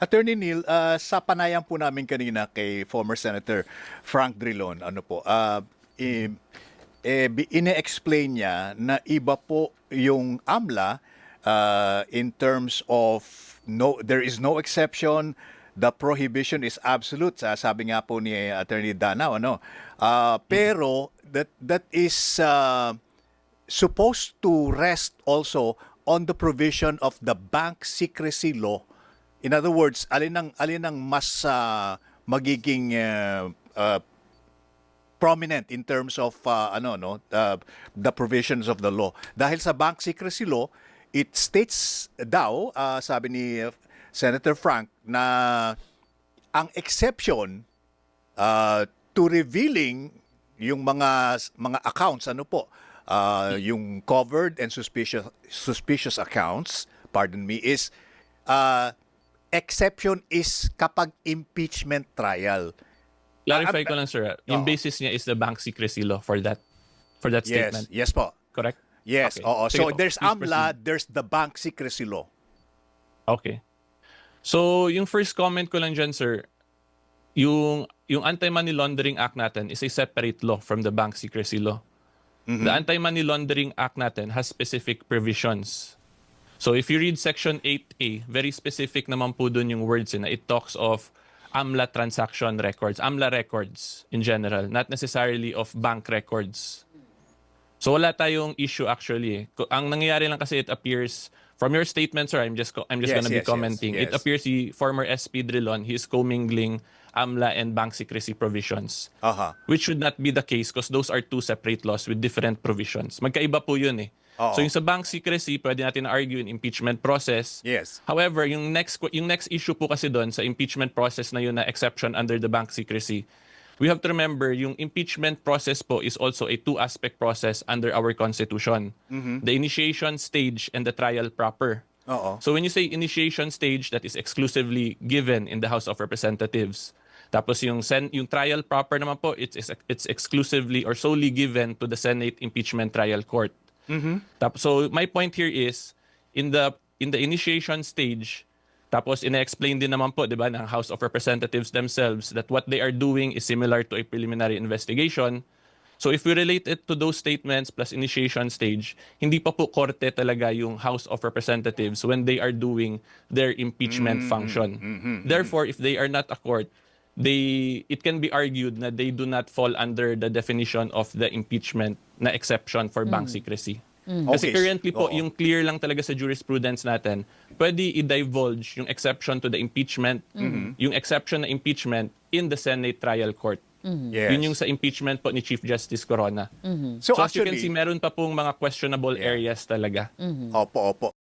Attorney Neil, sa panayam po namin kanina kay former Senator Frank Drilon, ano po, ine-explain niya na iba po yung AMLA in terms of there is no exception, the prohibition is absolute. Sabi nga po ni Attorney Danao, ano? Pero that is supposed to rest also on the provision of the bank secrecy law. In other words, alin ang mas magiging prominent in terms of the provisions of the law. Dahil sa bank secrecy law, it states daw, sabi ni Senator Frank, na ang exception to revealing yung mga accounts, yung covered and suspicious accounts, pardon me, is exception is kapag impeachment trial. Clarify ko lang, sir. Yung basis niya is the bank secrecy law for that statement. Yes po. Correct? Yes, Okay. oo. So Sige, there's please AMLA, proceed. there's the bank secrecy law. Okay. So, yung first comment ko lang dyan, sir, yung Anti-Money Laundering Act natin is a separate law from the bank secrecy law. The Anti-Money Laundering Act natin has specific provisions. So if you read Section 8A, very specific naman po dun yung words na it talks of AMLA transaction records, AMLA records in general, not necessarily of bank records. So wala tayong issue actually. Ang nangyayari lang kasi it appears from your statement, sir, I'm just gonna be commenting. yes. It appears the former SP Drilon, he is commingling AMLA and bank secrecy provisions. Which should not be the case because those are two separate laws with different provisions. Magkaiba po yun eh. So yung sa bank secrecy, pwede natin argue in impeachment process. Yes. However, yung next issue po kasi doon sa impeachment process na yun na exception under the bank secrecy, we have to remember yung impeachment process po is also a two-aspect process under our Constitution. The initiation stage and the trial proper. So when you say initiation stage, that is exclusively given in the House of Representatives. Tapos yung trial proper naman po, it's exclusively or solely given to the Senate Impeachment Trial Court. Tapos, so my point here is in the initiation stage, tapos ina-explain din naman po, 'di ba, ng House of Representatives themselves that what they are doing is similar to a preliminary investigation. So if we relate it to those statements plus initiation stage, hindi pa po korte talaga yung House of Representatives when they are doing their impeachment function. Therefore, if they are not a court, it can be argued na they do not fall under the definition of the impeachment na exception for bank secrecy. Kasi Okay. currently po, Oo. yung clear lang talaga sa jurisprudence natin, pwede i-divulge yung exception to the impeachment, yung exception na impeachment in the Senate trial court. Yes. Yun yung sa impeachment po ni Chief Justice Corona. So So as you can actually, see, meron pa pong mga questionable areas talaga. opo.